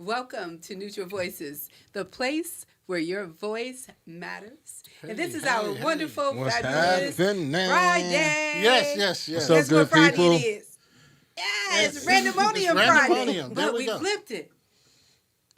Welcome to Neutral Voices, the place where your voice matters. And this is Hey, our hey. wonderful, What's fabulous happening? Friday. Yes. What's up, Guess what good Friday people? it is? Yeah, Yes. it's Randomonium It's Friday. Randomonium. There But we we go. flipped it.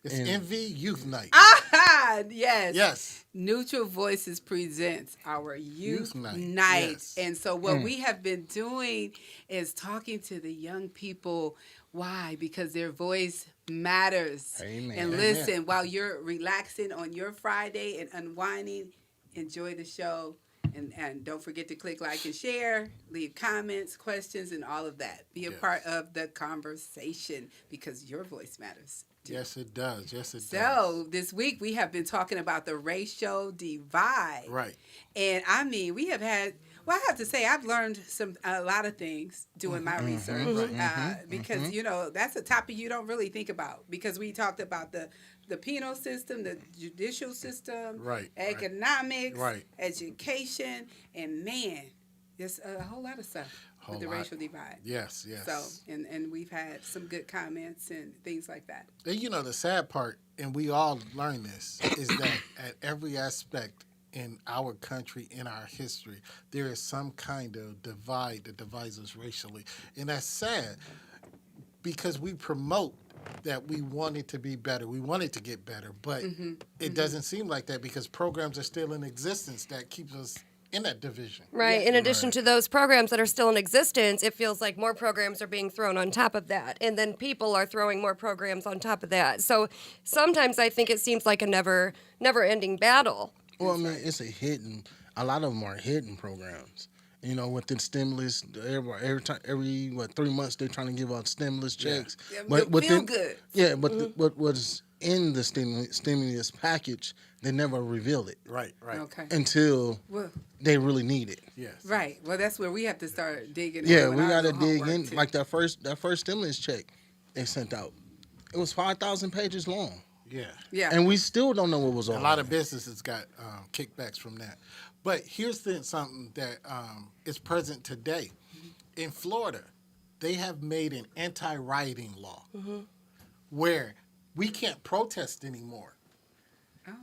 It's And- Envy Youth Night. Ah, yes. Yes. Neutral Voices presents our Youth Youth Night, Night. yes. And so what we have been doing is talking to the young people. Why? Because their voice matters. Amen. And Amen. listen, while you're relaxing on your Friday and unwinding, enjoy the show. And don't forget to click like and share, leave comments, questions, and all of that. Be a Yes. part of the conversation because your voice matters. Yes, it does. Yes, it does. So this week we have been talking about the racial divide. Right. And I mean, we have had, well, I have to say, I've learned a lot of things doing my research because, you know, that's a topic you don't really think about because we talked about the penal system, the judicial system, Right, economics, right. education, and man, there's a whole lot of stuff with the lot. racial divide. Yes. So, and we've had some good comments and things like that. And you know, the sad part, and we all learn this, is that at every aspect in our country, in our history, there is some kind of divide that divides us racially. And that's sad because we promote that we want it to be better. We want it to get better, but it doesn't seem like that because programs are still in existence that keeps us in that division. Right. Yeah. In addition to those programs that are still in existence, it feels like more programs are being thrown on top of that. And then people are throwing more programs on top of that. So sometimes I think it seems like a never-ending battle. Well, I mean, it's a lot of them are hidden programs. You know, with the stimulus, every 3 months they're trying to give out stimulus checks. Yeah, But feel within, good. yeah, but what was in the stimulus package, they never reveal it Right. Okay. until Well, they really need it. Yes. right. Well, that's where we have to start digging. Yeah, and we doing our got to little dig homework, in. too. Like that first stimulus check they sent out, it was 5,000 pages long, Yeah. Yeah. and we still don't know what was on A lot it. of businesses got kickbacks from that. But here's something that is present today. In Florida, they have made an anti-rioting law where we can't protest anymore. Oh.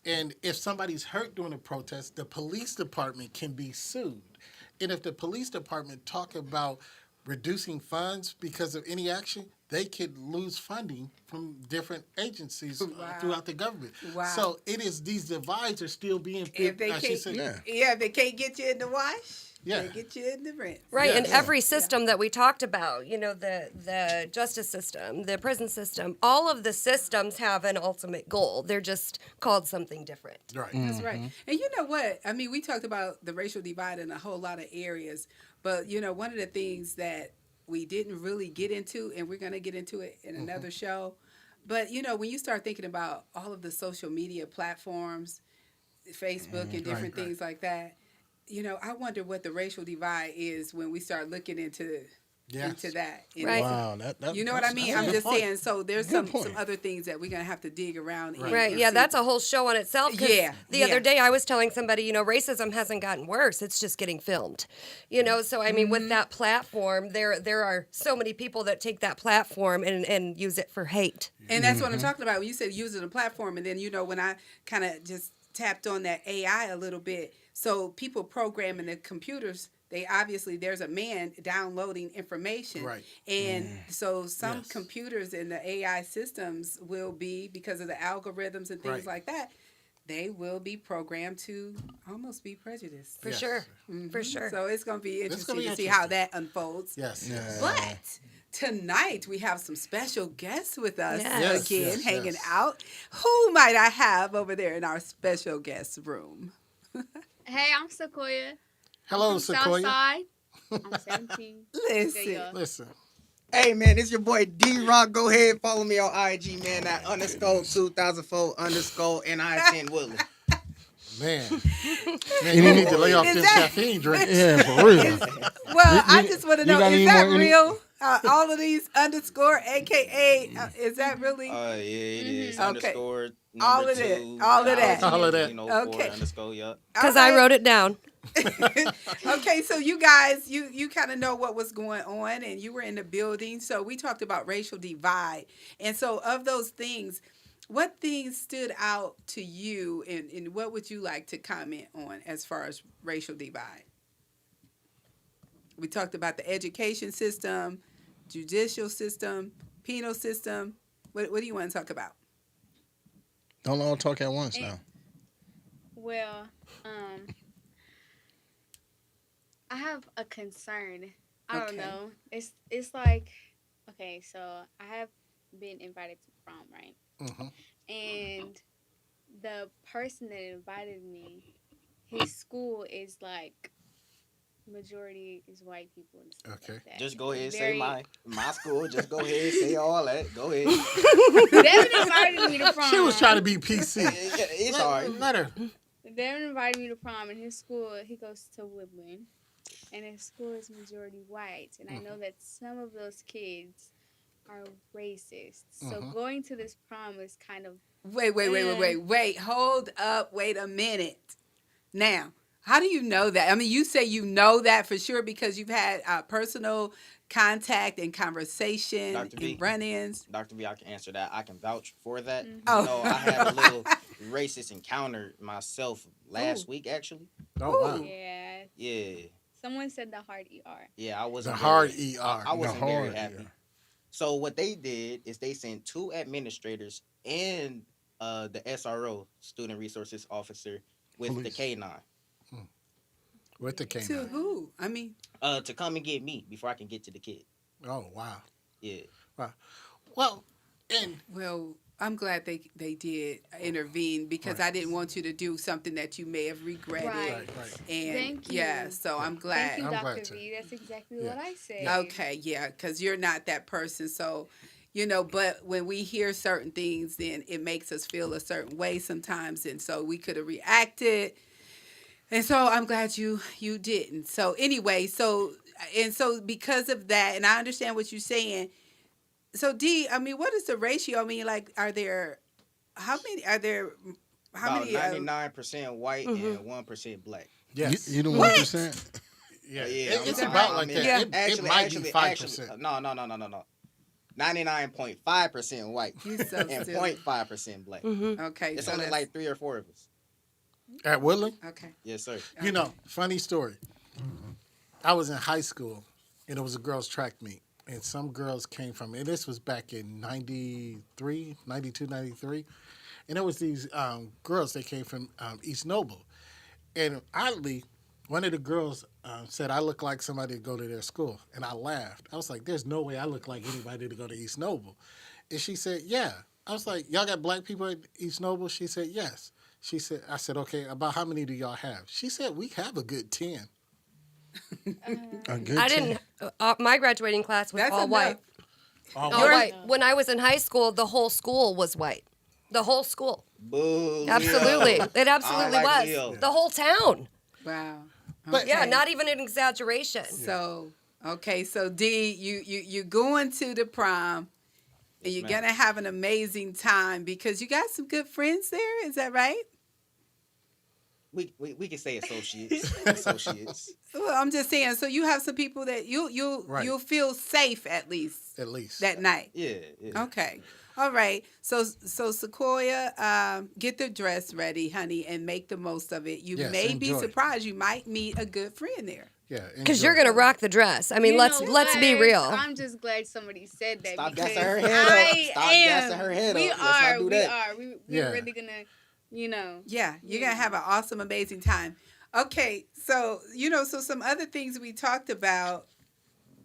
And if somebody's hurt during a protest, the police department can be sued. And if the police department talk about reducing funds because of any action, they could lose funding from different agencies Wow. throughout the government. Wow. So it is these divides are still being If they I should can't, say, Yeah. if they can't get you in the wash, Yeah. they get you in the rent. Right, Yeah, and yeah. every system that we talked about, you know, the justice system, the prison system, all of the systems have an ultimate goal. They're just called something different. right. That's right. And you know what? I mean, we talked about the racial divide in a whole lot of areas, but you know, one of the things that we didn't really get into, and we're going to get into it in another show, but you know, when you start thinking about all of the social media platforms, Facebook and different Right. things like that, you know, I wonder what the racial divide is when we start looking into Yes. that. And Right. Wow, that you know what I mean? that's a I'm good just point. saying. So there's Good some point. other things that we're gonna have to dig around. in Right, and yeah, see. that's a whole show on itself. 'Cause Yeah, the yeah. other day I was telling somebody, you know, racism hasn't gotten worse; it's just getting filmed. You know, so I mean, with that platform, there are so many people that take that platform and use it for hate. And that's what I'm talking about. When you said using a platform, and then you know when I kind of just tapped on that AI a little bit. So people programming the computers. They obviously there's a man downloading information, Right. And so some Yes. computers in the AI systems will be because of the algorithms and things Right. like that. They will be programmed to almost be prejudiced. For Yes. sure, for sure. So it's going to be interesting be to see how interesting. that unfolds. Yes. Yeah. But tonight we have some special guests with us Yes. again, Yes, hanging yes. out. Who might I have over there in our special guest room? Hey, I'm Sequoia. Hello, I'm from Sequoia. Southside. I'm 17. Listen, Yeah. Listen. Hey man, it's your boy D-Rock. Go ahead, follow me on IG, man. At _2004 _NI10 Woodland. Man, you need to lay off Is them that- caffeine drinks. Yeah, for real. well, I you- just want to you know, got is any that more- any- real? All of these underscore, AKA, is that really? Yeah, it is. Okay. Underscore All number of it. 2, All of that. All of that. You know, Okay. __ yeah. Because I Okay. wrote it down. Okay, so you guys, you kind of know what was going on, and you were in the building. So we talked about racial divide, and so of those things, what things stood out to you, and what would you like to comment on as far as racial divide? We talked about the education system, judicial system, penal system. What do you want to talk about? Don't all talk at once And- now. Well, I have a concern. I don't Okay. know. It's like, okay, so I have been invited to prom, right? Mhm. And the person that invited me, his school is like majority is white people and stuff Okay. like that. Just go ahead and Very- say my school. Just go ahead and say all that. Go ahead. Devin invited me to prom. She was trying to be PC. It's all right. Let her. Devin invited me to prom, and his school, he goes to Woodland, and his school is majority white. And I know that some of those kids are racist. So Mhm. going to this prom is kind of Wait. Hold up. Wait a minute. Now, how do you know that? I mean, you say you know that for sure because you've had personal contact and conversation Dr. V. and run-ins. Dr. V, I can answer that. I can vouch for that. Mhm. Oh. You know, I had a little racist encounter myself last week, actually. Oh wow. yeah. Yeah. Someone said the hard ER. Yeah, I The wasn't hard very, ER. I wasn't The very hard happy. ER. So what they did is they sent 2 administrators and the SRO, Student Resources Officer, with the Police. K9 With the To canine. who? I mean, to come and get me before I can get to the kid. Oh wow. Yeah. Well, and well, I'm glad they did intervene because Right. I didn't want you to do something that you may have regretted. Right. right. And Thank you. yeah, so I'm glad. Thank you, I'm Dr. glad to. V. That's exactly Yeah. what I said. Okay, yeah, because you're not that person. So, but when we hear certain things, then it makes us feel a certain way sometimes. And so we could have reacted. And so I'm glad you didn't. So anyway, so because of that, and I understand what you're saying. So D, I mean, what is the ratio? I mean, like, how many? About 99% white Mm-hmm. and 1% black. Yes. You the What? 1%? yeah. Yeah, It's I'm- about I like mean, that. Yeah. It might be 5%. No. 99.5% white You so and silly. 0.5% black. Okay, It's so only that's- like 3 or 4 of us. At Woodland, okay. Yes, sir. you know, funny story. I was in high school, and it was a girls' track meet, and some girls came from. And this was back in 93, 92, 93, and there was these girls that came from East Noble, and oddly, one of the girls said I look like somebody to go to their school, and I laughed. I was like, "There's no way I look like anybody to go to East Noble," and she said, "Yeah." I was like, "Y'all got black people at East Noble?" She said, "Yes." I said, "Okay, about how many do y'all have?" She said, "We have a good 10." A good I 10. didn't. My graduating class was That's all enough. white. All All white. white. When I was in high school, the whole school was white. The whole school. Boo. Absolutely. Leo. It absolutely I like was. Leo. The whole town. Wow. But- Yeah, Okay. not even an exaggeration. So okay, so D, you going to the prom, and Yes, you're ma'am. gonna have an amazing time because you got some good friends there. Is that right? We can say associates. Associates. Well, I'm just saying. So you have some people that Right. you'll feel safe at least At least. that night. Yeah. Okay. All right. So Sequoia, get the dress ready, honey, and make the most of it. You Yes, may be enjoy. surprised. You might meet a good friend there. Yeah. Because enjoy. you're gonna rock the dress. I mean, You let's know be what? real. I'm just glad somebody said that Stop because gassing her head up. I Stop am. gassing her head we up. Let's not are. do We that. are. We're Yeah. really gonna, Yeah, you're gonna have an awesome, amazing time. Okay, so so some other things we talked about,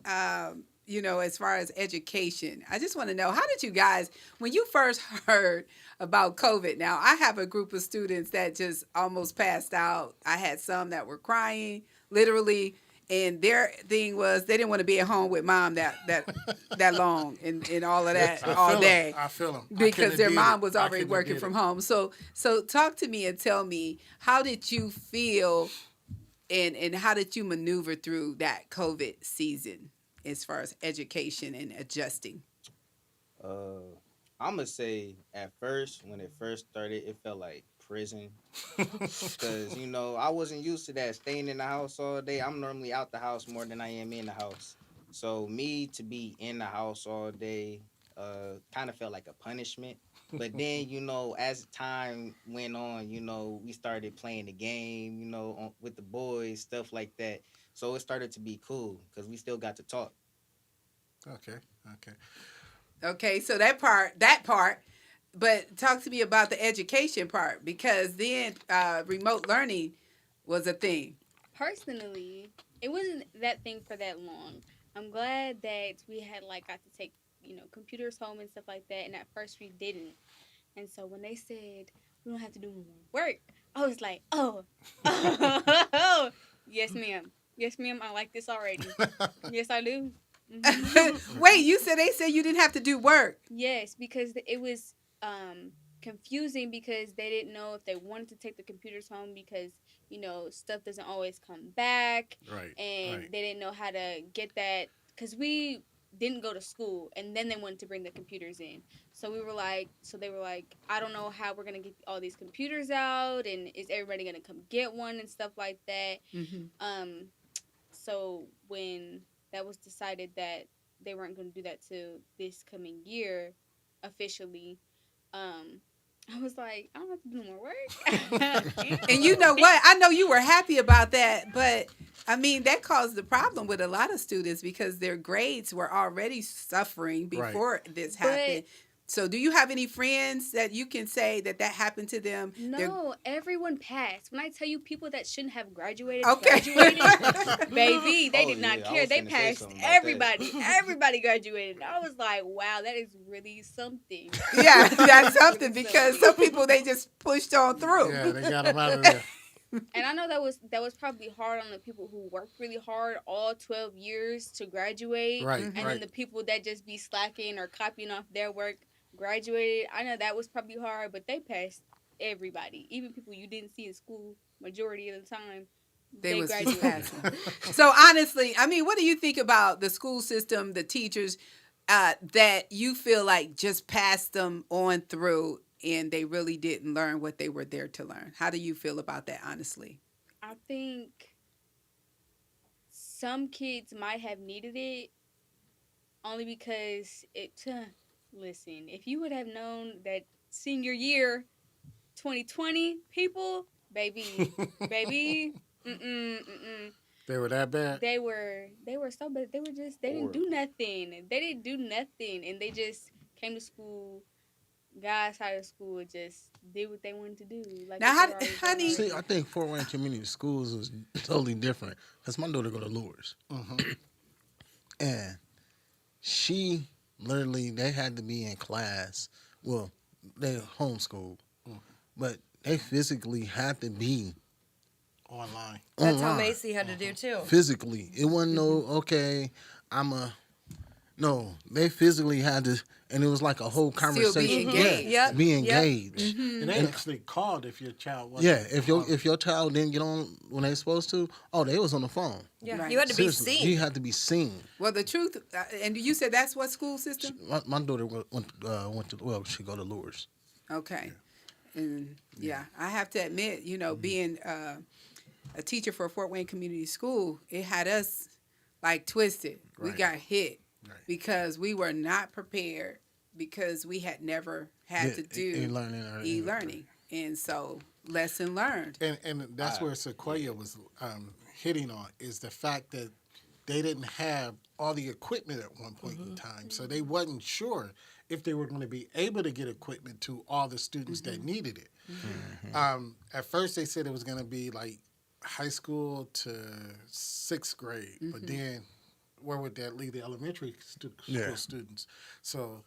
as far as education. I just want to know, how did you guys, when you first heard about COVID? Now, I have a group of students that just almost passed out. I had some that were crying, literally, and their thing was they didn't want to be at home with mom that long and all of that I all feel 'em. day I feel them. because their mom was already working from home. So talk to me and tell me, how did you feel and how did you maneuver through that COVID season as far as education and adjusting? I'm gonna say at first, when it first started, it felt like prison. Because, you know, I wasn't used to that, staying in the house all day. I'm normally out the house more than I am in the house. So me to be in the house all day kind of felt like a punishment. But then, you know, as time went on, you know, we started playing the game, you know, with the boys, stuff like that. So it started to be cool because we still got to talk. Okay. Okay. Okay, so that part, but talk to me about the education part because then remote learning was a thing. Personally, it wasn't that thing for that long. I'm glad that we had like got to take, you know, computers home and stuff like that, and at first we didn't. And so when they said we don't have to do more work, I was like, oh, yes, ma'am. Yes, ma'am. I like this already. Yes, I do. Wait, you said you didn't have to do work. Yes, because it was confusing because they didn't know if they wanted to take the computers home because, you know, stuff doesn't always come back. Right. And Right. they didn't know how to get that because we didn't go to school and then they wanted to bring the computers in. So they were like, I don't know how we're going to get all these computers out and is everybody going to come get one and stuff like that. Mm-hmm. So when that was decided that they weren't going to do that till this coming year officially, I was like, I don't have to do more work. And you know what? I know you were happy about that, but I mean, that caused the problem with a lot of students because their grades were already suffering before this happened. So, do you have any friends that you can say that happened to them? No, everyone passed. When I tell you people that shouldn't have graduated, Okay. graduated, baby, they Oh, did not yeah, I care. was They finna say passed something about that. everybody. Everybody graduated. I was like, wow, that is really something. Yeah, that's something because some people they just pushed on through. Yeah, they got them out of there. And I know that was probably hard on the people who worked really hard all 12 years to graduate. Right. And Right. then the people that just be slacking or copying off their work graduated. I know that was probably hard, but they passed everybody. Even people you didn't see in school majority of the time. They was just graduated. passing. So honestly, I mean, what do you think about the school system, the teachers that you feel like just passed them on through and they really didn't learn what they were there to learn? How do you feel about that, honestly? I think some kids might have needed it only because listen, if you would have known that senior year 2020 people, baby, They were that bad. they were so bad. They didn't do nothing. They didn't do nothing, and they just came to school, got outside of school, and just did what they wanted to do. Like Now, if they were always honey- doing See, it. I think Fort Wayne Community Schools is totally different because my daughter go to Lures, and she literally they had to be in class. Well, they homeschooled, but they physically had to be Online. That's how online. Macy had to do too. Physically, it wasn't no okay. No. They physically had to, and it was like a whole conversation. engaged. Yeah, Yep, be yep. engaged. And they actually called if your child wasn't. Yeah, if your child didn't get on when they supposed to, oh, they was on the phone. Yeah, Right. you had to be Seriously, seen. he had to be seen. Well, the truth, and you said that's what school system? My daughter went to she go to Lures. Okay. And yeah, I have to admit, you know, being a teacher for a Fort Wayne Community School, it had us like twisted. We Right. got hit Right. because we were not prepared because we had never had to do e-learning. And so, lesson learned. And that's where Sequoia was hitting on is the fact that they didn't have all the equipment at one point in time, so they wasn't sure if they were going to be able to get equipment to all the students that needed it. At first, they said it was going to be like high school to 6th grade, but then where would that leave the elementary school students? So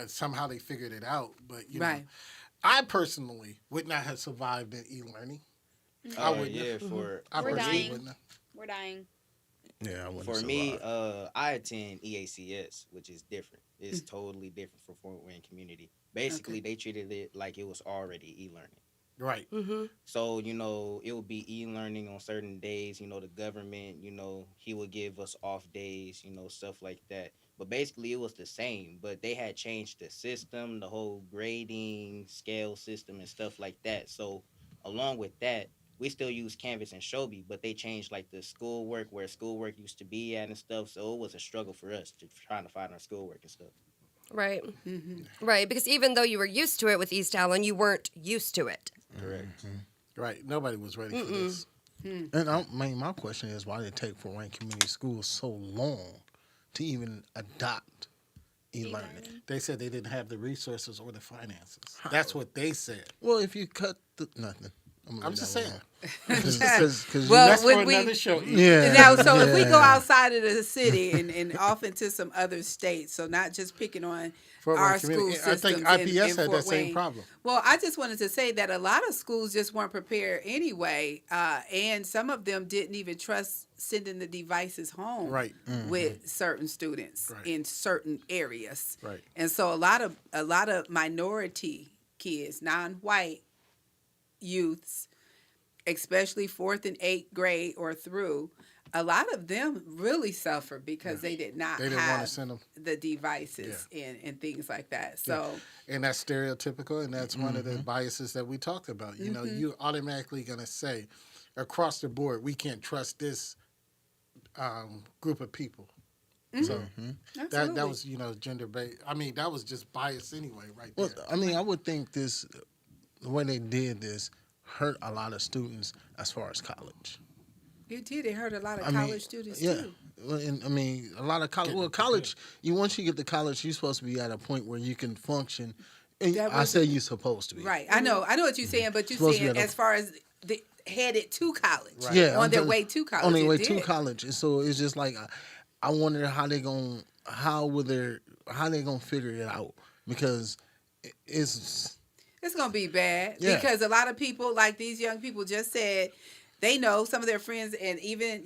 somehow they figured it out, but you know, Right. I personally would not have survived in e-learning. I Oh, wouldn't. yeah, for I We're personally dying. wouldn't have. We're dying. Yeah, I wouldn't for survive. me, I attend EACS, which is different. It's totally different for Fort Wayne Community. Basically, they treated it like it was already e-learning. Right. Mm-hmm. So, you know, it would be e-learning on certain days. You know, the government, you know, he would give us off days, you know, stuff like that. But basically, it was the same. But they had changed the system, the whole grading scale system and stuff like that. So along with that, we still use Canvas and Shobi, but they changed like the schoolwork where schoolwork used to be at and stuff. So it was a struggle for us to trying to find our schoolwork and stuff. Right. Mm-hmm. Right. Because even though you were used to it with East Allen, you weren't used to it. Correct. Right. Nobody was ready for this. And my question is, why did it take for Wayne Community Schools so long to even adopt e-learning? They said they didn't have the resources or the finances. That's what they said. Well, if you cut the nothing, I'm just saying. Because Well, That's would for we- another show. yeah. Now, so if we yeah. go outside of the city and off into some other states, so not just picking on Fort Wayne our Community- school I think systems in IPS had Fort that same Wayne. problem. Well, I just wanted to say that a lot of schools just weren't prepared anyway, and some of them didn't even trust sending the devices home Right. with certain students Right. in certain areas. Right. And so a lot of minority kids, non-white youths, especially 4th and 8th grade or through, a lot of them really suffer because they did not They didn't want have to send them. the devices and things like that. So And that's stereotypical, and that's one of the biases that we talked about. You know, you're automatically going to say, across the board, we can't trust this group of people. So that absolutely. was, gender based. I mean, that was just bias anyway, right Well, there. I mean, I would think the way they did this hurt a lot of students as far as college. It did. It hurt a lot of I mean, college students yeah. too. Well, and I mean, a lot of college. Well, college. Once you get to college, you're supposed to be at a point where you can function. And That I was- say you're supposed to be. Right. I know what you're saying, but you're Supposed to be saying at a- as far as the headed to college, Right. Yeah, on I'm their telling- way to college. On their it way did. to college, and so it's just like I wonder how they gonna figure it out, because it's It's gonna be bad Yeah. because a lot of people, like these young people, just said they know some of their friends, and even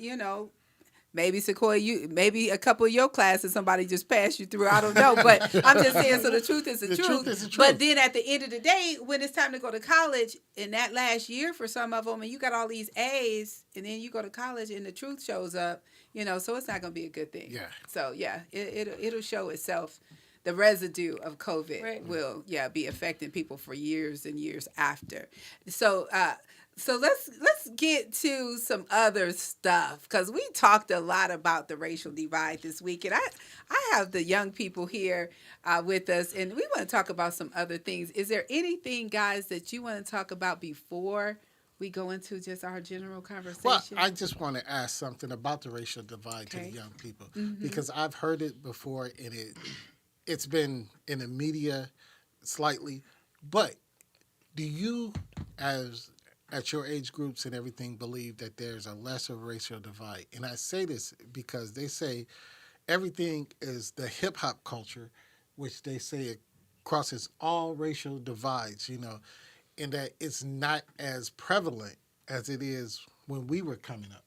maybe Sequoia, maybe a couple of your classes, somebody just passed you through. I don't know, but I'm just saying. So the truth is the, The truth. truth is the truth. But then at the end of the day, when it's time to go to college, in that last year for some of them, and you got all these A's, and then you go to college, and the truth shows up. So it's not gonna be a good thing. Yeah. So yeah, it'll show itself. The residue of COVID Right. will, be affecting people for years and years after. So, so let's get to some other stuff, because we talked a lot about the racial divide this week, and I have the young people here with us, and we want to talk about some other things. Is there anything, guys, that you want to talk about before we go into just our general conversation? Well, I just want to ask something about the racial divide to the Okay. young people, because I've heard it before, and it's been in the media slightly. But do you, at your age groups and everything, believe that there's a lesser racial divide? And I say this because they say everything is the hip hop culture, which they say it crosses all racial divides, and that it's not as prevalent as it is when we were coming up.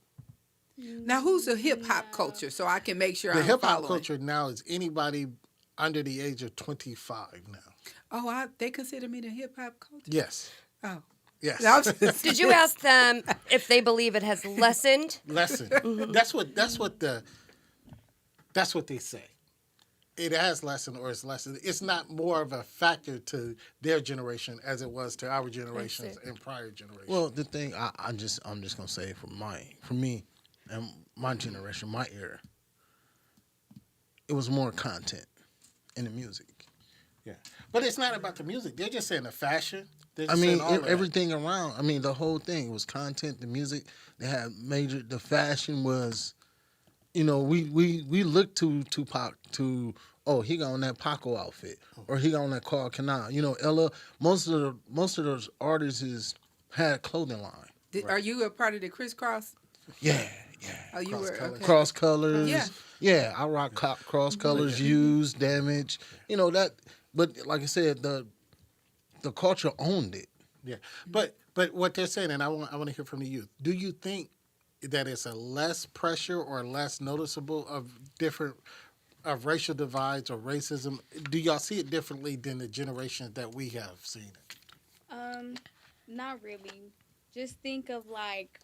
Now, who's the hip hop culture, so I can make sure The I'm hip hop following? culture now is anybody under the age of 25 now. Oh, they consider me the hip hop culture. Yes. Oh, Yes. No, I'm just- Did you ask them if they believe it has lessened? Lesson. That's what they say. It has lessened or it's lessened. It's not more of a factor to their generation as it was to our generations and prior generations. well, the thing I'm just gonna say for me, and my generation, my era, it was more content in the music. yeah. But it's not about the music. They're just saying the fashion. They're I just mean, saying all of that. everything around. I mean, the whole thing was content. The music, they had the fashion was, we looked to Tupac to, oh, he got on that Paco outfit, or he got on that Carl Canal. Ella, most of those artists had clothing line. Are you a part of the crisscross? Yeah. Oh, you Cross were colors. okay. Cross colors. Yeah. Yeah, I rock cross colors, used, damage. That. But like I said, the culture owned it. Yeah, but what they're saying, and I want to hear from the youth. Do you think that it's a less pressure or less noticeable of racial divides or racism? Do y'all see it differently than the generations that we have seen it? Not really. Just think of like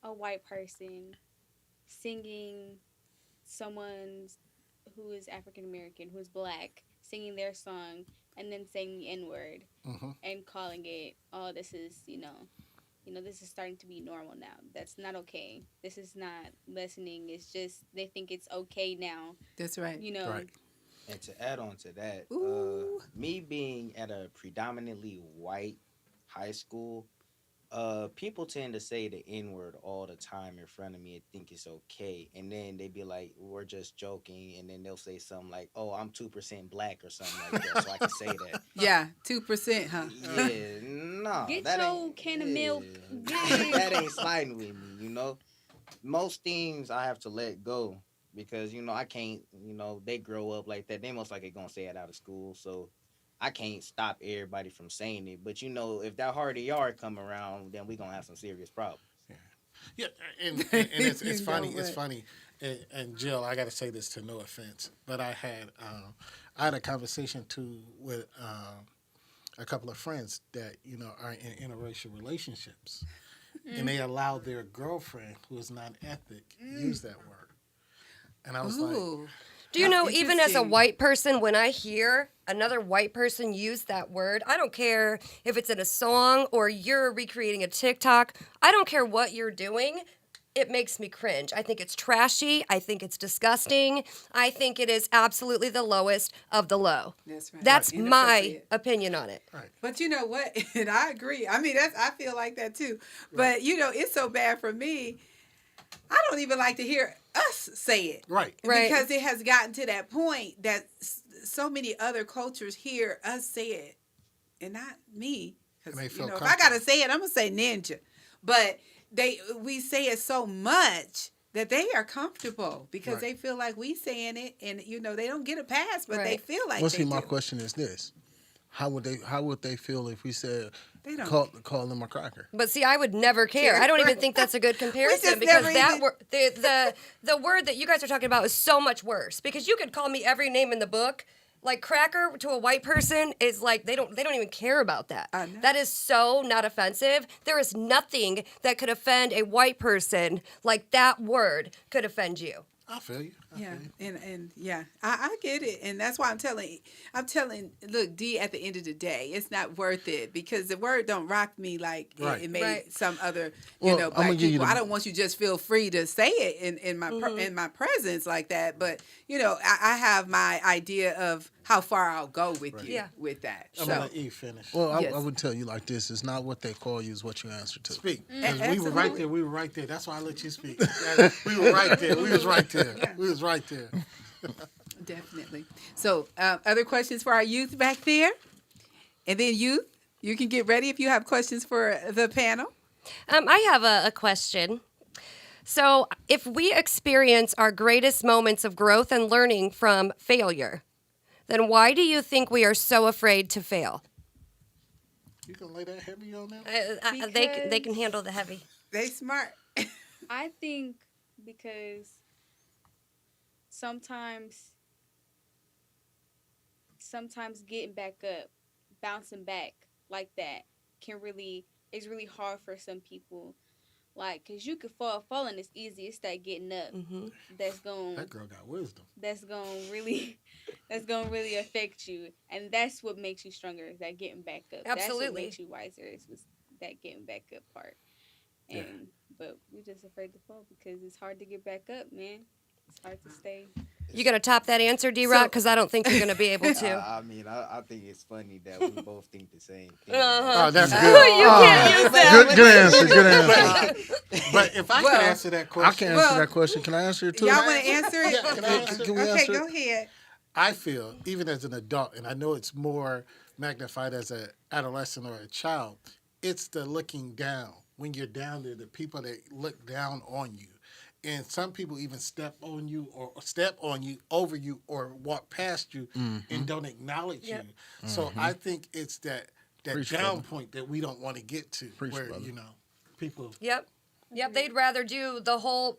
a white person singing someone's who is African American, who is black, singing their song, and then saying the N word Mm-hmm. and calling it, oh, this is, this is starting to be normal now. That's not okay. This is not listening. It's just they think it's okay now. That's right. Right. And to add on to that, Ooh. me being at a predominantly white high school, people tend to say the N word all the time in front of me and think it's okay. And then they be like, we're just joking. And then they'll say something like, oh, I'm 2% black or something like that. So I can say that. Yeah, 2%, huh? Yeah, no. Get that your ain't- can of yeah. milk. That ain't sliding with me. Most things I have to let go because, I can't, they grow up like that. They most likely going to say it out of school. So I can't stop everybody from saying it. But, if that hard yard come around, then we going to have some serious problems. Yeah, and it's You funny. know It's what? funny. And Jill, I got to say this to no offense, but I had a conversation too with a couple of friends that are in interracial relationships, and they allow their girlfriend who is non-ethnic use that word, and I was like, Ooh. Do you know, even as a Interesting. white person, when I hear another white person use that word, I don't care if it's in a song or you're recreating a TikTok. I don't care what you're doing. It makes me cringe. I think it's trashy. I think it's disgusting. I think it is absolutely the lowest of the low. That's right. That's my Inappropriate. opinion on it. But you know what? And I agree. I mean, I feel like that too. But it's so bad for me. I don't even like to hear us say it. right, Right. Because it has gotten to that point that so many other cultures hear us say it and not me. And they Because, feel if I got to comfortable. say it, I'm going to say ninja. But we say it so much that they are comfortable because Right. they feel like we saying it and, they don't get a pass, but they Right. feel like Well, they see, my do. question is this: How would they feel if we said They don't call them a cracker? But see, I would never care. I don't even think that's a good comparison just because never that even- word, the word that you guys are talking about is so much worse. Because you could call me every name in the book. Like cracker to a white person is like they don't even care about that. I know. That is so not offensive. There is nothing that could offend a white person like that word could offend you. I feel you. I Yeah, feel you. and yeah, I get it, and that's why I'm telling. Look, D. At the end of the day, it's not worth it because the word don't rock me like Right. it made Right. some other Well, black I'm gonna give you people. the- I don't want you to just feel free to say it in my in my presence like that, but I have my idea of how far I'll go with you Yeah. with that. I'm So gonna let E finish. Well, I, Yes. I would tell you like this: it's not what they call you, is what you answer to. Speak. Mm. 'Cause we were right Absolutely. there. We were right there. That's why I let you speak. We were right there. We was right there. Yeah. We was right there. definitely. So other questions for our youth back there, and then youth, you can get ready if you have questions for the panel. I have a question. So, if we experience our greatest moments of growth and learning from failure, then why do you think we are so afraid to fail? You can lay that heavy on that. They can handle the heavy. They smart. I think because sometimes getting back up, bouncing back like that is really hard for some people. Like, cause you could falling is easy. It's that getting up Mm-hmm. that's going That girl got wisdom. that's going to really affect you, and that's what makes you stronger. Is that getting back up? That's what Absolutely. makes you wiser. Is that getting back up part. Yeah. And but we're just afraid to fall because it's hard to get back up, man. It's hard to stay. You gonna top that answer, D-Rock? So- Because I don't think you're gonna be able to. I think it's funny that we both think the same thing. Uh-huh. Oh, that's good. You can't use that. Good answer. Good answer. But if I Well, could answer that I question, can Well, answer that question. Can I answer it too? Y'all want to answer it? Yeah, can I answer? Can we Okay, answer go it? ahead. I feel, even as an adult, and I know it's more magnified as an adolescent or a child, it's the looking down. When you're down there, the people that look down on you. And some people even step on you, over you, or walk past you and don't acknowledge Yep. you. So I think it's that Preach, down brother. point that we don't want to get to, Preach, where, brother. people. Yep. They'd rather do the whole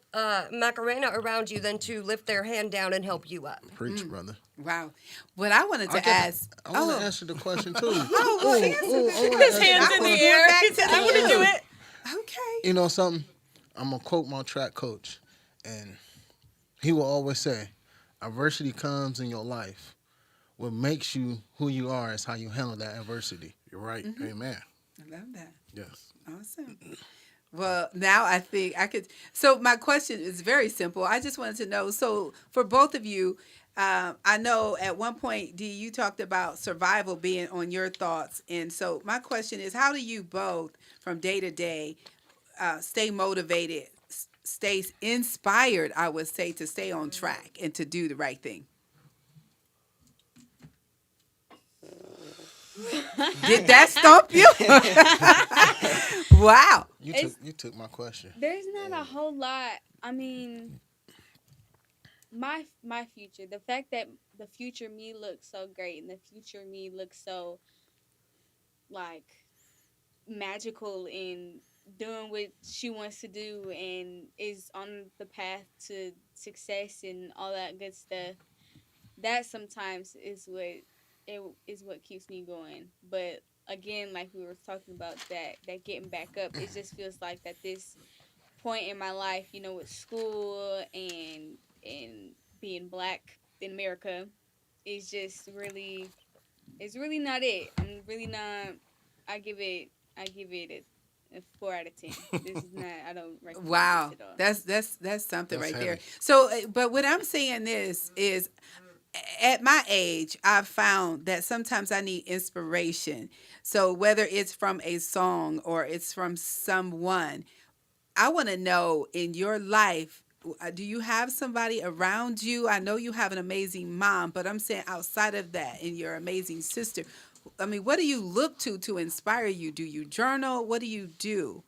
Macarena around you than to lift their hand down and help you up. Preach, brother. Wow. What I wanted to ask. I want to answer the question too. well, answer His hands in the air. He said, "I want to do it." Okay. You know something? I'm gonna quote my track coach, and he will always say, "Adversity comes in your life what makes you who you are is how you handle that adversity. You're right. Amen. I love that. Yes. Awesome. Well, now I think I could. So my question is very simple. I just wanted to know. So for both of you, I know at one point, Dee, you talked about survival being on your thoughts, and so my question is, how do you both, from day to day, stay motivated, stay inspired? I would say to stay on track and to do the right thing. Did that stump you? Wow. You took my question. There's not a whole lot. I mean, my future, the fact that the future me looks so great and the future me looks so like magical in doing what she wants to do and is on the path to success and all that good stuff. That sometimes is what keeps me going. But again, like we were talking about, that getting back up, it just feels like that this point in my life, you know, with school and being black in America, is just really, it's really not it. I'm really not. I give it a 4 out of 10. This is not. I don't recommend Wow, this at all. that's something That's right there. heavy. So, but what I'm saying is, at my age, I've found that sometimes I need inspiration. So whether it's from a song or it's from someone, I want to know in your life. Do you have somebody around you? I know you have an amazing mom, but I'm saying outside of that, and your amazing sister. I mean, what do you look to inspire you? Do you journal? What do you do?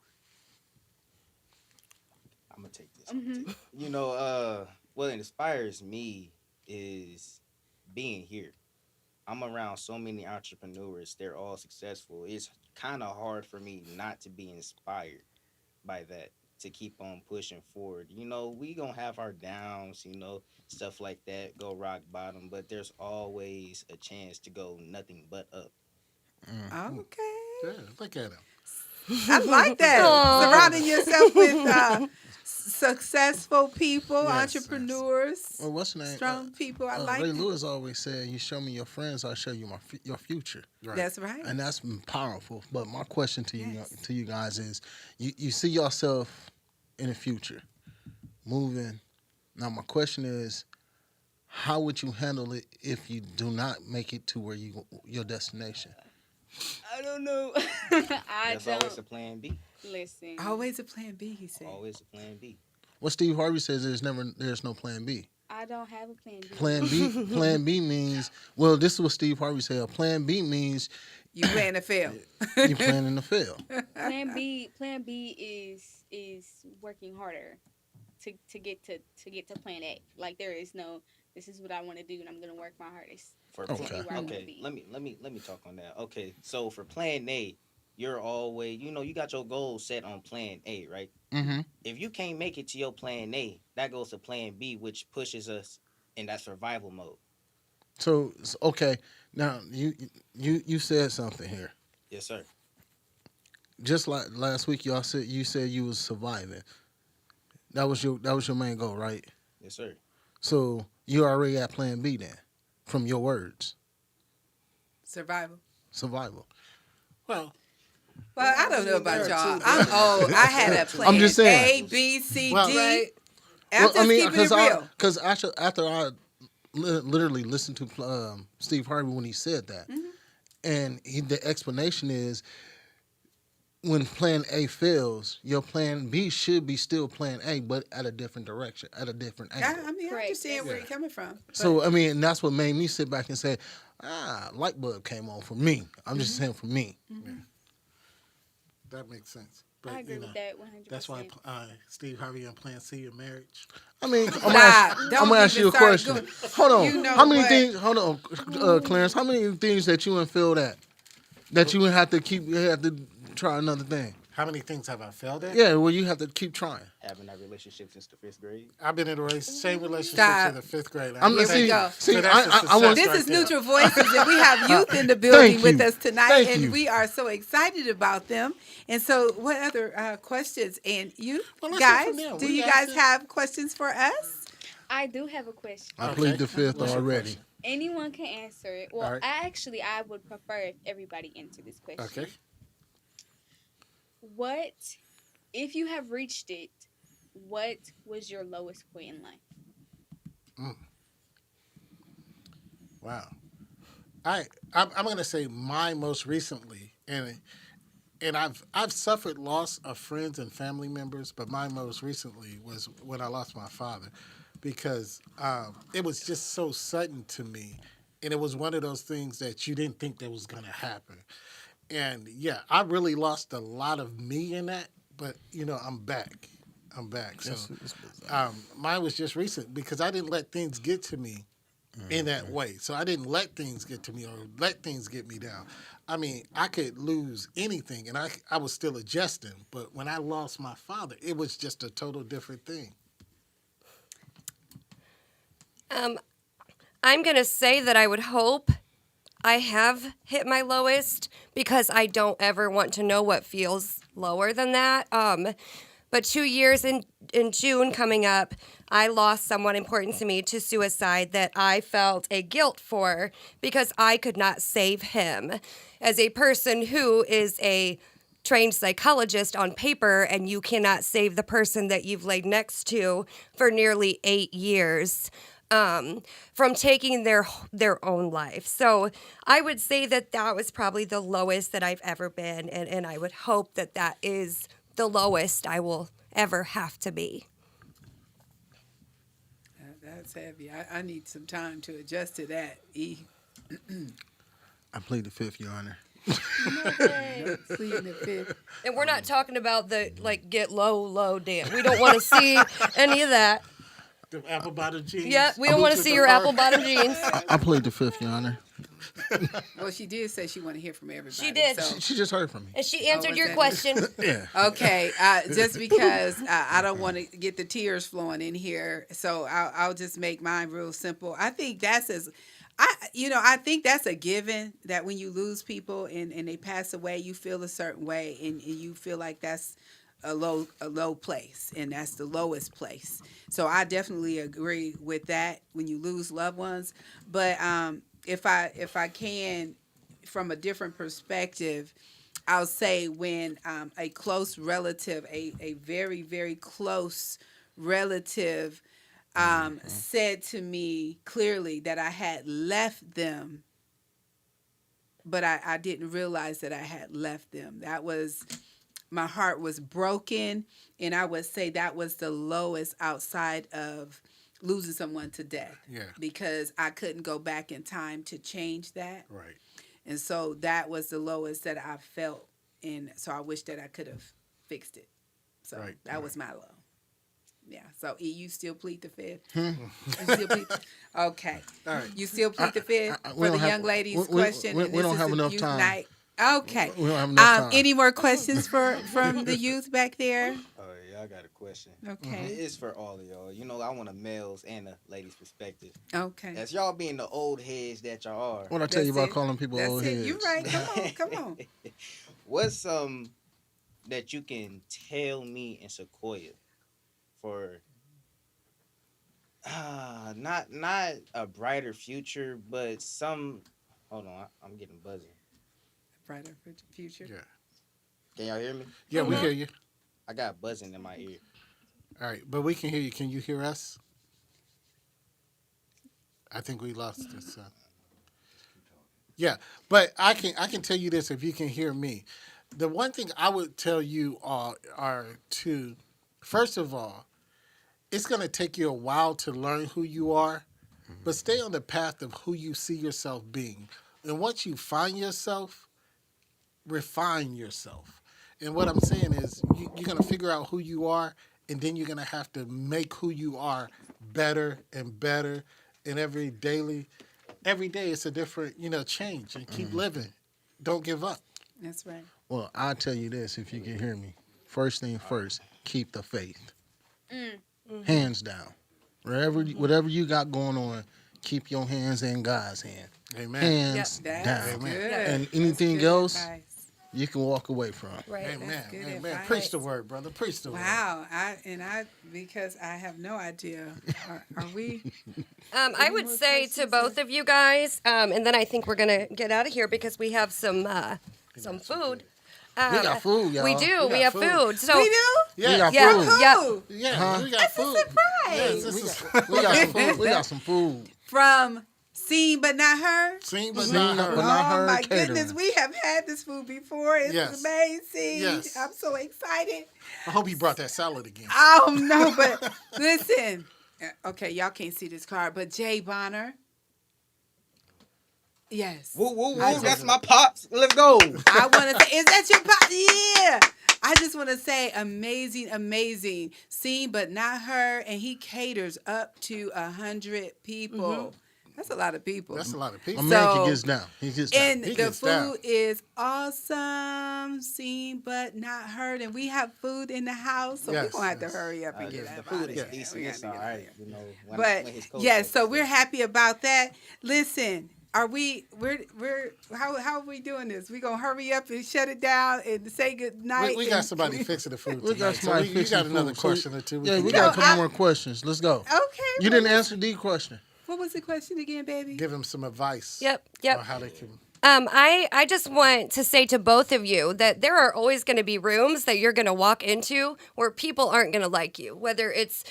I'm gonna take this. I'm gonna take it. You know, what inspires me is being here. I'm around so many entrepreneurs. They're all successful. It's kind of hard for me not to be inspired by that, to keep on pushing forward. You know, we gonna have our downs, you know, stuff like that, go rock bottom, but there's always a chance to go nothing but up. Okay. Yeah, look at him. I like that. Aw. Surrounding yourself with successful people, Yes, entrepreneurs, Well, what's the name? strong people. I like Ray that. Lewis always said, "You show me your friends, I'll show you your future." Right. That's right. And that's powerful. But my question to you Yes. to you guys is, you see yourself in the future moving. Now my question is, how would you handle it if you do not make it to where your destination? I don't know. I There's don't always a plan B. listen. Always a plan B, he said. Always a plan B. What Steve Harvey says, there's no plan B. I don't have a plan B. Plan B means, well, this is what Steve Harvey said. A plan B means You plan to fail. you planning to fail. Plan B is working harder to get to plan A. Like there is no, this is what I want to do and I'm gonna work my hardest. For Okay. plan, Where I wanna okay. be. Let me talk on that. Okay, so for plan A, you're always, you know, you got your goals set on plan A, right? Mm-hmm. If you can't make it to your plan A, that goes to plan B, which pushes us in that survival mode. So okay, now you said something here. Yes, sir. Just like last week, you said you was surviving. That was your main goal, right? Yes, sir. So you already at plan B then, from your words, Survival. survival. Well, Well, I don't know about There are y'all. two- I'm old. I had a plan. I'm just saying. A, B, C, Well- D. Right. I'm just keeping it real. Because after I literally listened to Steve Harvey when he said that, and the explanation is, when plan A fails, your plan B should be still plan A, but at a different direction, at a different angle. I mean, I Correct. understand where Yeah. you're coming from. So I mean, and that's what made me sit back and say, light bulb came on for me. I'm just Mm-hmm. saying for me. that makes sense. But, I agree you know, with that 100%. that's why Steve Harvey on Plan C in marriage. I mean, I'm Nah, gonna ask, don't I'm gonna ask even you a start question. going- Hold on, You know how many what? things? Hold on, Clarence. How many things that you and Phil that you have to keep? You have to try another thing. How many things have I failed at? Yeah, well, you have to keep trying. Having that relationship since the 5th grade. I've been in a same relationship Stop. since the 5th grade. I'm Here we see, go. see, So that's a I success want. This right is there. Neutral Voices, and we have youth in the building Thank with you. us tonight, Thank and you. we are so excited about them. And so, what other questions? And you Well, let's hear guys, from them. do We you asked guys it. have questions for us? I do have a question. I Okay. plead the fifth What's your already. question? anyone can answer it. Well, All right. I would prefer if everybody answered this question. Okay. What, if you have reached it, what was your lowest point in life? Wow. I'm gonna say mine most recently, and I've suffered loss of friends and family members, but mine most recently was when I lost my father, because it was just so sudden to me, and it was one of those things that you didn't think that was gonna happen, and yeah, I really lost a lot of me in that, but I'm back. I'm back. So mine was just recent because I didn't let things get to me in that way. So I didn't let things get to me or let things get me down. I mean, I could lose anything and I was still adjusting. But when I lost my father, it was just a total different thing. I'm going to say that I would hope I have hit my lowest because I don't ever want to know what feels lower than that. But 2 years in June coming up, I lost someone important to me to suicide that I felt a guilt for because I could not save him. As a person who is a trained psychologist on paper and you cannot save the person that you've laid next to for nearly 8 years from taking their own life. So I would say that that was probably the lowest that I've ever been, and I would hope that that is the lowest I will ever have to be. That's heavy. I need some time to adjust to that. I plead the fifth, Your Honor. Pleading the fifth. And we're not talking about the get low dance. We don't want to see any of that. The apple bottom jeans. Yeah, we don't want to see your apple bottom jeans. I plead the fifth, Your Honor. Well, she did say she want to hear from everybody. She did. So. She just heard from me. And she answered was your that it? question. Yeah. Okay, just because I don't want to get the tears flowing in here, so I'll just make mine real simple. I think I think that's a given that when you lose people and they pass away, you feel a certain way and you feel like that's a low place, and that's the lowest place. So I definitely agree with that when you lose loved ones. But if I can, from a different perspective, I'll say when a close relative, a very, very close relative said to me clearly that I had left them, but I didn't realize that I had left them. My heart was broken, and I would say that was the lowest outside of losing someone to death. Yeah. Because I couldn't go back in time to change that. Right. And so that was the lowest that I felt, and so I wish that I could have fixed it. So Right, that was my low. Yeah. So you still plead the fifth? You still plead okay. All right. You still plead the fifth we for the don't have- young lady's we- question? we and don't this is have a enough youth time. night. Okay. We don't have enough time. Any more questions from the youth back there? Oh yeah, I got a question. Okay. It's for all of y'all. I want a male's and a lady's perspective. Okay. As y'all being the old heads that y'all are, What I tell you That's about it. calling people That's old it. heads? You're right. Come on. what's some that you can tell me and Sequoia for not a brighter future, but some. Hold on, I'm getting buzzing. Brighter future. Yeah. Can y'all hear me? Yeah, we hear you. I got buzzing in my ear. All right, but we can hear you. Can you hear us? I think we lost this. Yeah, but I can tell you this if you can hear me. The one thing I would tell you are to, first of all, it's going to take you a while to learn who you are, but stay on the path of who you see yourself being. And once you find yourself, refine yourself. And what I'm saying is you're going to figure out who you are, and then you're going to have to make who you are better and better. And every day it's a different, change, and keep living. Don't give up. That's right. Well, I'll tell you this if you can hear me. First thing first, keep the faith. Hands down. Whatever you got going on, keep your hands in God's hand. Amen. Hands That's down. good. And That's anything good else, advice. you can walk away from. Right. Amen. good Amen. advice. Preach the word, brother. Preach the word. Wow, because I have no idea. Are we? I Any would more say to questions, both of you guys, and then I think we're gonna get out of here because we have some food. We got food, y'all. We do. We We, got have food. food. So We do? Yeah. We got Yeah. food. Yeah. Who? Yeah, Huh? we got That's food. a surprise. Yes, this is We got some food. We got some food. From Seen But Not Heard. seen but Seen not but heard. not Oh heard my catering. goodness, we have had this food before. It's Yes. amazing. Yes. I'm so excited. I hope he brought that salad again. Oh no, but listen. Okay, y'all can't see this card, but Jay Bonner. Yes. Woo, woo, woo. I That's just- my pops. Let's go. I want to say, is that your pop? Yeah. I just want to say, amazing. Seen but not heard, and he caters up to 100 people. That's a lot of people. That's a lot of My people. man So- can get down. He gets down. And He the gets food down. is awesome, seen but not heard, and we have food in the house, so we're Yes, gonna have yes. to hurry up and The get that food out is of here. decent. We It's gotta all get out of right. here. You know, when But his coach yes, said so so. we're happy about that. Listen, are we're how are we doing this? We gonna hurry up and shut it down and say good night. We got and- somebody fixing the food. We got tonight, so somebody you fixing got another food. So question or two. Yeah, can we go. got a couple I- more questions. Let's go. Okay. You didn't answer the question. What was the question again, baby? Give him some advice. Yep. On how they can. I just want to say to both of you that there are always going to be rooms that you're going to walk into where people aren't going to like you, whether it's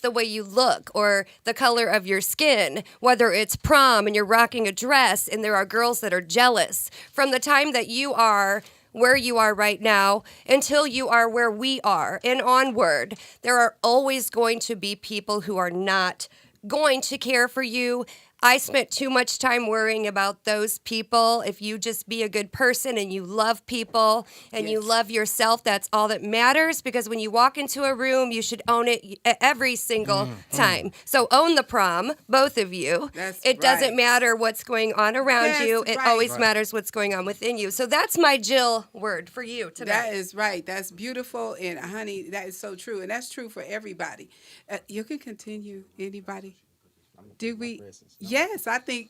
the way you look or the color of your skin, whether it's prom and you're rocking a dress and there are girls that are jealous. From the time that you are where you are right now until you are where we are and onward, there are always going to be people who are not going to care for you. I spent too much time worrying about those people. If you just be a good person and you love people and you Yes. love yourself, that's all that matters, because when you walk into a room, you should own it every single time. So own the prom, both of you. That's it doesn't right. matter what's going on around That's you. It right. always Right. matters what's going on within you. So that's my Jill word for you today. That is right. That's beautiful, and honey, that is so true, and that's true for everybody. You can continue. Anybody? Do we? Yes, I think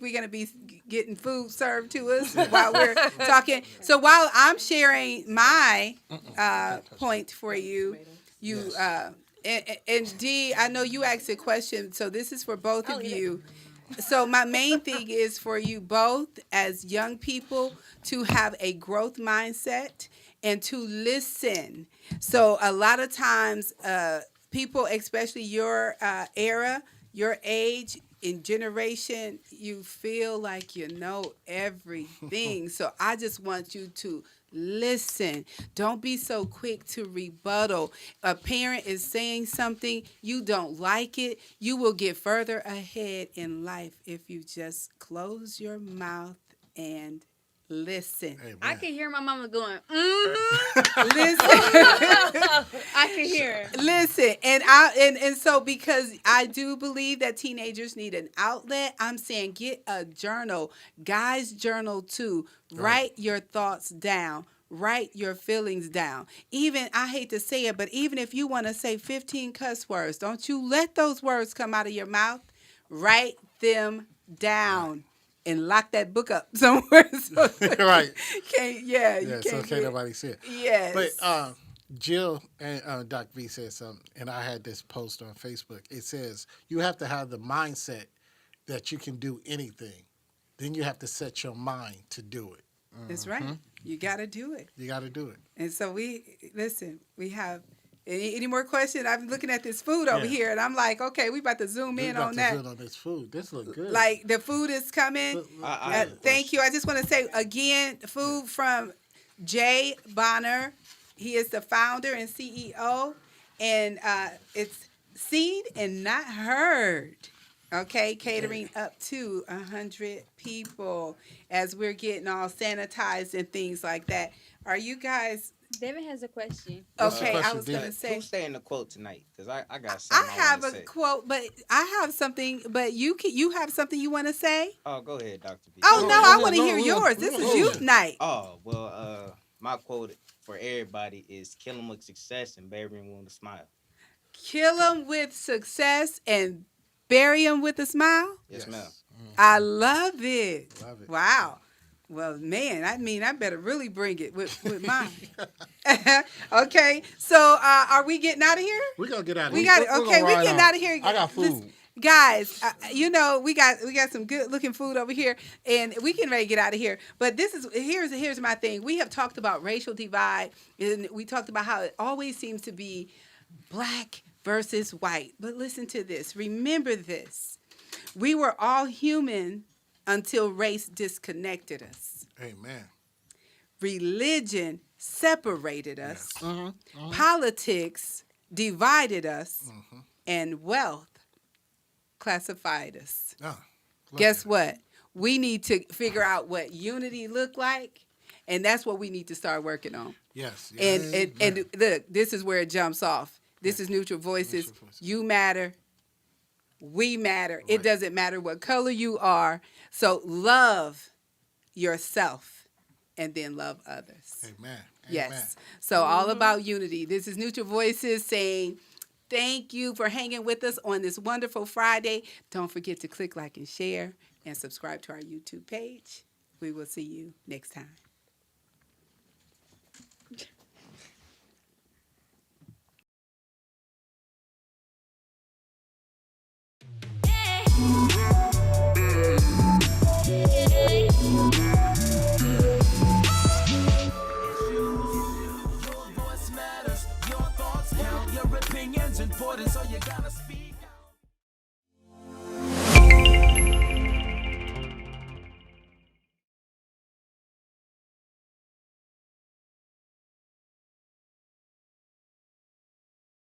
we're gonna be getting food served to us while we're talking. So while I'm sharing my point for you, and D, I know you asked a question, so this is for both of you. So my main thing is for you both as young people to have a growth mindset and to listen. So a lot of times, people, especially your era, your age in generation, you feel like you know everything. So I just want you to listen. Don't be so quick to rebuttal. A parent is saying something, you don't like it, you will get further ahead in life if you just close your mouth and listen. Amen. I can hear my mama going, mm-hmm. Listen. I can hear her. Listen, and so because I do believe that teenagers need an outlet, I'm saying get a journal. Guys, journal too. Write your thoughts down. Write your feelings down. Even, I hate to say it, but even if you want to say 15 cuss words, don't you let those words come out of your mouth. Write them down. And lock that book up somewhere. So Right. Can't, yeah, you Yeah, can't. so can't get- nobody see it. Yes. But Jill and Doc V said something, and I had this post on Facebook. It says you have to have the mindset that you can do anything. Then you have to set your mind to do it. That's right. You got to do it. You got to do it. And so we have any more questions? I'm looking at this food over Yeah. here, and I'm like, okay, we about to zoom We in about on to that. build on this food. This look good. Like the food is coming. Look Thank you. I just want to say again, food from Jay Bonner. He is the founder and CEO, and it's Seen and Not Heard. Okay, catering up to 100 people as we're getting all sanitized and things like that. Are you guys Devin has a question. What's the okay? I question, was Dee? gonna say. Who's saying the quote tonight? Because I got I something have wanna a say. quote, but I have something. But you have something you want to say? Oh, go ahead, Dr. B. Oh no, I no, want to no, hear no, yours. no, This no. is youth night. Oh, well, my quote for everybody is kill 'em with success and bury 'em with a smile. Kill them with success and bury them with a smile. Yes, ma'am. I love it. Love it. Wow. Well, man, I mean, I better really bring it with mine. Okay, so are we getting out of here? We're gonna get out of We here. got okay. We getting out of here. I got food. Listen, guys. You know we got some good looking food over here, and we can ready to get out of here. But here's my thing. We have talked about racial divide, and we talked about how it always seems to be black versus white. But listen to this. Remember this. We were all human until race disconnected us. Amen. Religion separated us. Yes. Politics divided us. Mm-hmm. And wealth classified us. Oh, look Guess at what? We need to figure out what unity look like, and that's what we need to start working on. it. Yes. And look, this is where it jumps off. This is Neutral Voices. Neutral Voices. You matter. We matter. It Right. doesn't matter what color you are. So love yourself and then love others. Amen. Yes. So all about unity. This is Neutral Voices saying thank you for hanging with us on this wonderful Friday. Don't forget to click like and share and subscribe to our YouTube page. We will see you next time. Your voice matters, your thoughts count, your opinions important, so you gotta speak.